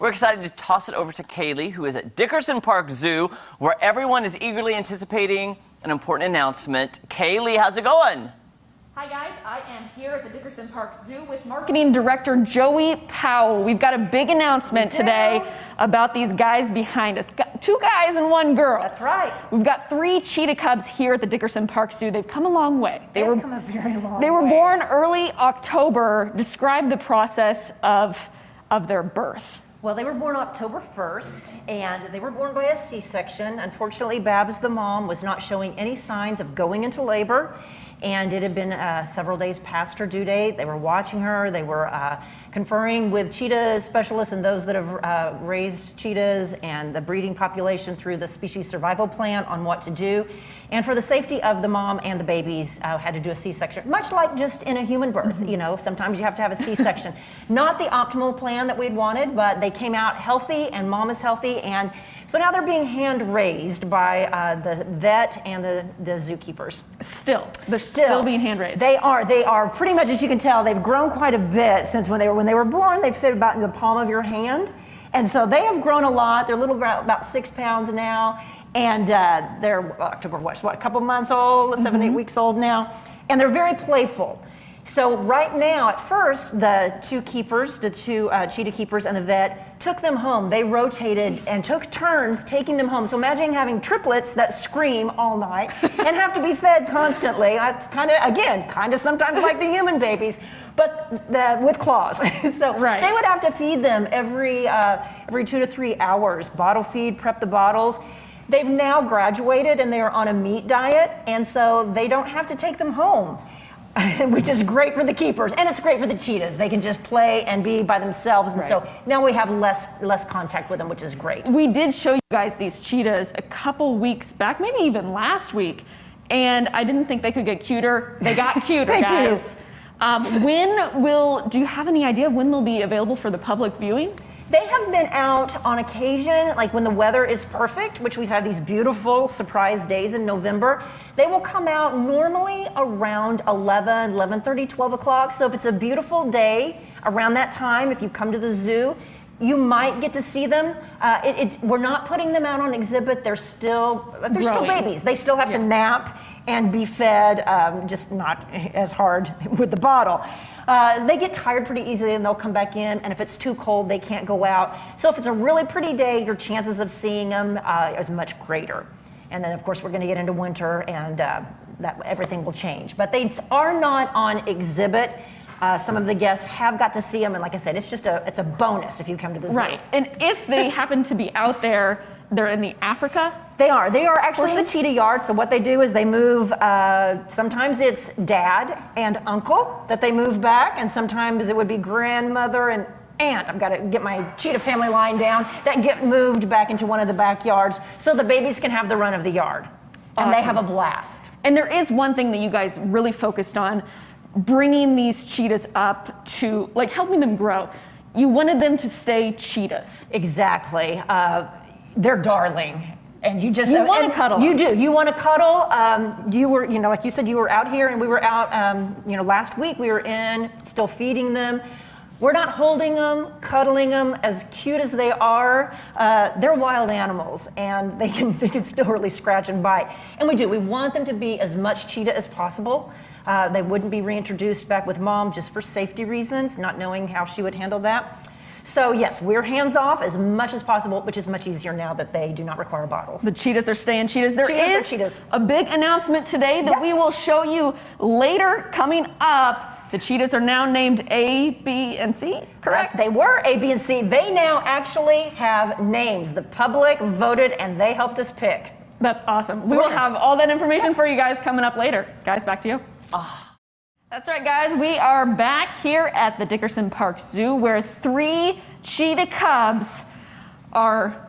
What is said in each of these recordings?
we're excited to toss it over to Kaylee, who is at Dickerson Park Zoo, where everyone is eagerly anticipating an important announcement. Kaylee, how's it going? Hi guys, I am here at the Dickerson Park Zoo with Marketing Director Joey Powell. We've got a big announcement today about these guys behind us. Two guys and one girl. That's right. We've got 3 cheetah cubs here at the Dickerson Park Zoo. They've come a long way. They've come a very long way. They were born early October. Describe the process of their birth. Well, they were born October 1st, and they were born by a C-section. Unfortunately, Babs, the mom, was not showing any signs of going into labor, and it had been several days past her due date. They were watching her. They were conferring with cheetah specialists and those that have raised cheetahs and the breeding population through the species survival plan on what to do. And for the safety of the mom and the babies, had to do a C-section, much like just in a human birth. You know, sometimes you have to have a C-section. Not the optimal plan that we'd wanted, but they came out healthy and mom is healthy. And so now they're being hand raised by the vet and the zookeepers. They're still being hand raised. They are pretty much, as you can tell, they've grown quite a bit since when they were born. They fit about in the palm of your hand. And so they have grown a lot. They're about 6 pounds now. And they're October, what, a couple months old, 7, 8 weeks old now. And they're very playful. So right now, at first, the two cheetah keepers and the vet took them home. They rotated and took turns taking them home. So imagine having triplets that scream all night and have to be fed constantly. It's kind of sometimes like the human babies, but with claws. So they would have to feed them every 2 to 3 hours, bottle feed, prep the bottles. They've now graduated and they are on a meat diet, and so they don't have to take them home. Which is great for the keepers, and it's great for the cheetahs. They can just play and be by themselves, and so now we have less contact with them, which is great. We did show you guys these cheetahs a couple weeks back, maybe even last week, and I didn't think they could get cuter. They got cuter, guys. Do you have any idea of when they'll be available for the public viewing? They have been out on occasion, like when the weather is perfect, which we've had these beautiful surprise days in November. They will come out normally around 11, 11:30, 12 o'clock. So if it's a beautiful day around that time, if you come to the zoo, you might get to see them. We're not putting them out on exhibit. They're still babies. They still have to nap and be fed, just not as hard with the bottle. They get tired pretty easily and they'll come back in, and if it's too cold, they can't go out. So if it's a really pretty day, your chances of seeing them is much greater. And then of course we're gonna get into winter and everything will change. But they are not on exhibit. Some of the guests have got to see them, and like I said, it's a bonus if you come to the zoo. Right, and if they happen to be out there, they're in the Africa? They are actually in the cheetah yard. So what they do is they move, sometimes it's dad and uncle that they move back, and sometimes it would be grandmother and aunt. I've got to get my cheetah family line down, that get moved back into one of the backyards so the babies can have the run of the yard. And they have a blast. And there is one thing that you guys really focused on, bringing these cheetahs up to, like, helping them grow. You wanted them to stay cheetahs. Exactly. They're darling. And you want to cuddle. You do. You want to cuddle. You were, like you said, you were out here, and we were out, last week we were still feeding them. We're not holding them, cuddling them, as cute as they are. They're wild animals, and they can still really scratch and bite. And we want them to be as much cheetah as possible. They wouldn't be reintroduced back with mom just for safety reasons, not knowing how she would handle that. So yes, we're hands off as much as possible, which is much easier now that they do not require bottles. The cheetahs are staying cheetahs. There is a big announcement today that we will show you later coming up. The cheetahs are now named A, B, and C, correct? They were A, B, and C. They now actually have names. The public voted and they helped us pick. That's awesome. We will have all that information for you guys coming up later. Guys, back to you. That's right, guys. We are back here at the Dickerson Park Zoo, where 3 cheetah cubs are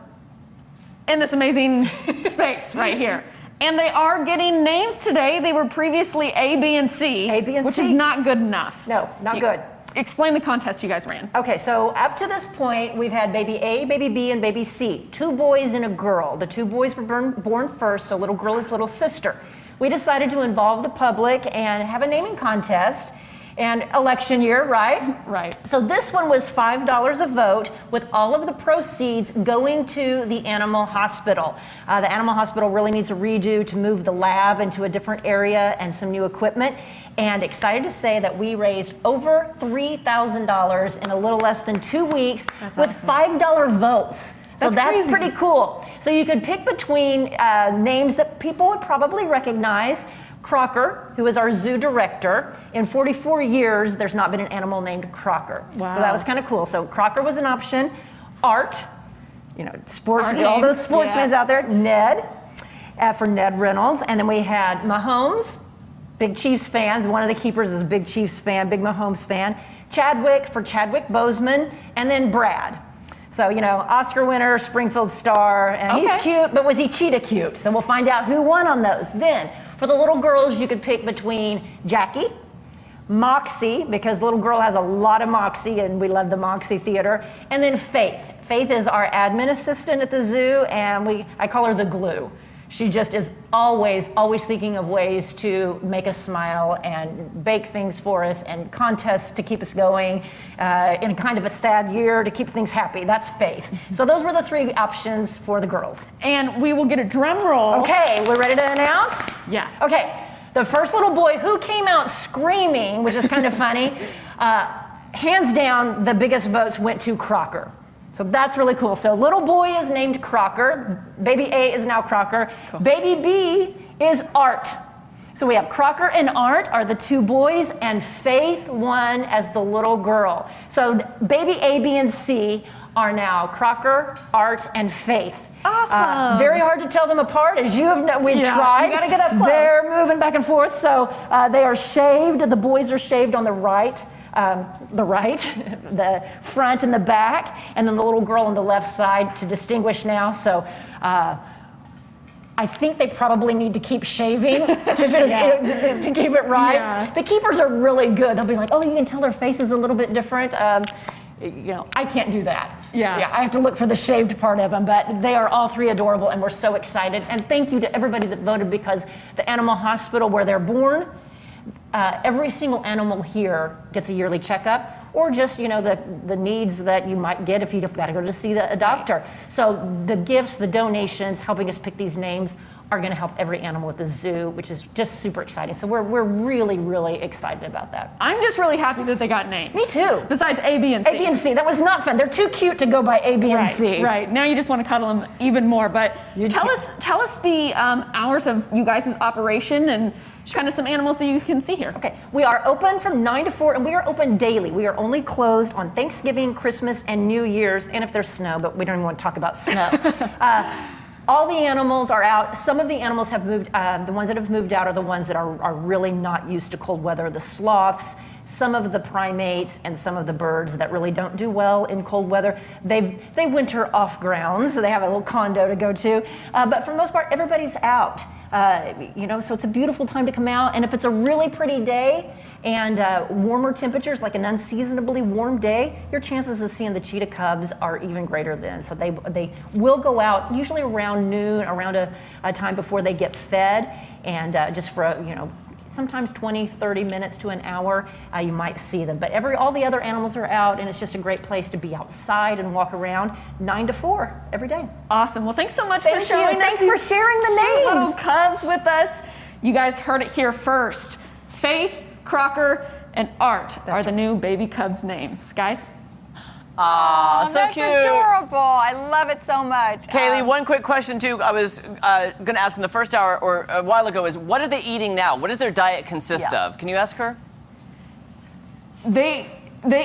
in this amazing space right here. And they are getting names today. They were previously A, B, and C. A, B, and which C. is not good enough. No, not good. Explain the contest you guys ran. Okay, so up to this point, we've had baby A, baby B, and baby C. 2 boys and a girl. The 2 boys were born first, so little girl is little sister. We decided to involve the public and have a naming contest. And election year, right? Right. So this one was $5 a vote, with all of the proceeds going to the animal hospital. The animal hospital really needs a redo to move the lab into a different area and some new equipment. And excited to say that we raised over $3,000 in a little less than 2 weeks with $5 votes. So that's crazy. pretty cool. So you could pick between names that people would probably recognize. Crocker, who is our zoo director. In 44 years, there's not been an animal named Crocker. Wow. So that was kind of cool. So Crocker was an option. Art, sports, Our all those names, sports yeah. fans out there. Ned, for Ned Reynolds. And then we had Mahomes, big Chiefs fan. One of the keepers is a big Chiefs fan, big Mahomes fan. Chadwick for Chadwick Boseman. And then Brad. So, Oscar winner, Springfield star, and Okay. he's cute, but was he cheetah cute? So we'll find out who won on those. Then, for the little girls, you could pick between Jackie, Moxie, because the little girl has a lot of moxie, and we love the Moxie Theater, and then Faith. Faith is our admin assistant at the zoo, and I call her the glue. She just is always thinking of ways to make us smile and bake things for us and contests to keep us going in kind of a sad year to keep things happy. That's Faith. So those were the 3 options for the girls. And we will get a drum roll. Okay, we're ready to announce? Yeah. Okay, the first little boy who came out screaming, which is kind of funny, hands down, the biggest votes went to Crocker. So that's really cool. So little boy is named Crocker. Baby A is now Crocker. Cool. Baby B is Art. So we have Crocker and Art are the 2 boys, and Faith won as the little girl. So baby A, B, and C are now Crocker, Art, and Faith. Awesome. Very hard to tell them apart, as you have we've Yeah, tried. you gotta get up close. They're moving back and forth. So they are shaved. The boys are shaved on the right. The front and the back, and then the little girl on the left side to distinguish now. So I think they probably need to keep shaving to keep it right. Yeah. The keepers are really good. They'll be like, oh, you can tell their face is a little bit different. I can't do that. Yeah. I have to look for the shaved part of them, but they are all 3 adorable, and we're so excited. And thank you to everybody that voted, because the animal hospital where they're born, every single animal here gets a yearly checkup, or just the needs that you might get if you've got to go to see a doctor. So the gifts, the donations, helping us pick these names are going to help every animal at the zoo, which is just super exciting. So we're really, really excited about that. I'm just really happy that they got names. Me too. Besides A, B, and C. A, B, and C. That was not fun. They're too cute to go by A, B, and C. Right. Now you just want to cuddle them even more. But tell us the hours of you guys' operation and kind of some animals that you can see here. Okay, we are open from 9 to 4, and we are open daily. We are only closed on Thanksgiving, Christmas, and New Year's, and if there's snow, but we don't even want to talk about snow. All the animals are out. Some of the animals have moved. The ones that have moved out are the ones that are really not used to cold weather. The sloths, some of the primates, and some of the birds that really don't do well in cold weather. They winter off grounds, so they have a little condo to go to. But for the most part, everybody's out. So it's a beautiful time to come out. And if it's a really pretty day and warmer temperatures, like an unseasonably warm day, your chances of seeing the cheetah cubs are even greater then. So they will go out usually around noon, around a time before they get fed, and just for sometimes 20, 30 minutes to an hour, you might see them. But all the other animals are out, and it's just a great place to be outside and walk around 9 to 4 every day. Awesome. Well, thanks so much for Thank showing you. us. Thanks for sharing the names. Little cubs with us. You guys heard it here first. Faith, Crocker, and Art are the new baby cubs names. Guys? Aw, so That's cute. adorable. I love it so much. Kaylee, one quick question too. I was going to ask in the first hour or a while ago is, what are they eating now? What does their diet consist of? Can you ask her? They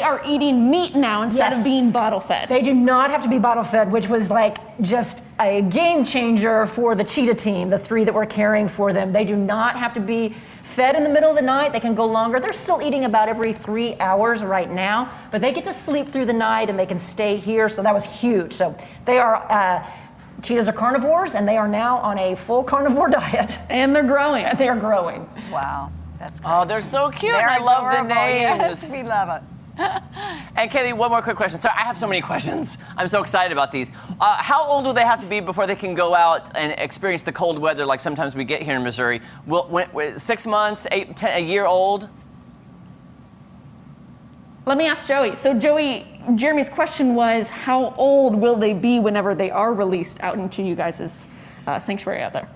are eating meat now instead Yes. of being bottle fed. They do not have to be bottle fed, which was like just a game changer for the cheetah team, the 3 that we're caring for them. They do not have to be fed in the middle of the night. They can go longer. They're still eating about every 3 hours right now, but they get to sleep through the night and they can stay here. So that was huge. So they are, cheetahs are carnivores, and they are now on a full carnivore diet. And they're growing. They are growing. Wow, that's great. Oh, they're so cute. They're I love the adorable. names. Yes, we love it. And Kaylee, one more quick question. Sorry, I have so many questions. I'm so excited about these. How old do they have to be before they can go out and experience the cold weather like sometimes we get here in Missouri? 6 months, 8, 10, a year old? Let me ask Joey. So Joey, Jeremy's question was, how old will they be whenever they are released out into you guys' sanctuary out there?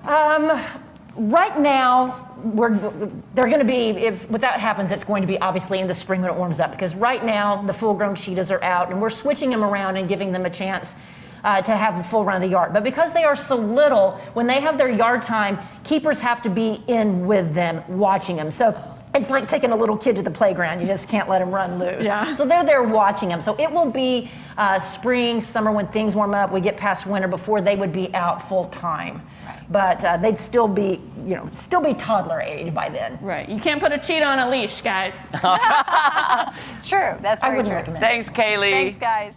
Right now, they're going to be, if that happens, it's going to be obviously in the spring when it warms up, because right now the full-grown cheetahs are out and we're switching them around and giving them a chance to have a full run of the yard. But because they are so little, when they have their yard time, keepers have to be in with them, watching them. So it's like taking a little kid to the playground. You just can't let them run loose. Yeah. So they're there watching them. So it will be spring, summer, when things warm up, we get past winter before they would be out full time. But they'd still be, toddler age by then. Right. You can't put a cheetah on a leash, guys. True. That's I very wouldn't true. recommend it. Thanks, Kaylee. Thanks, guys.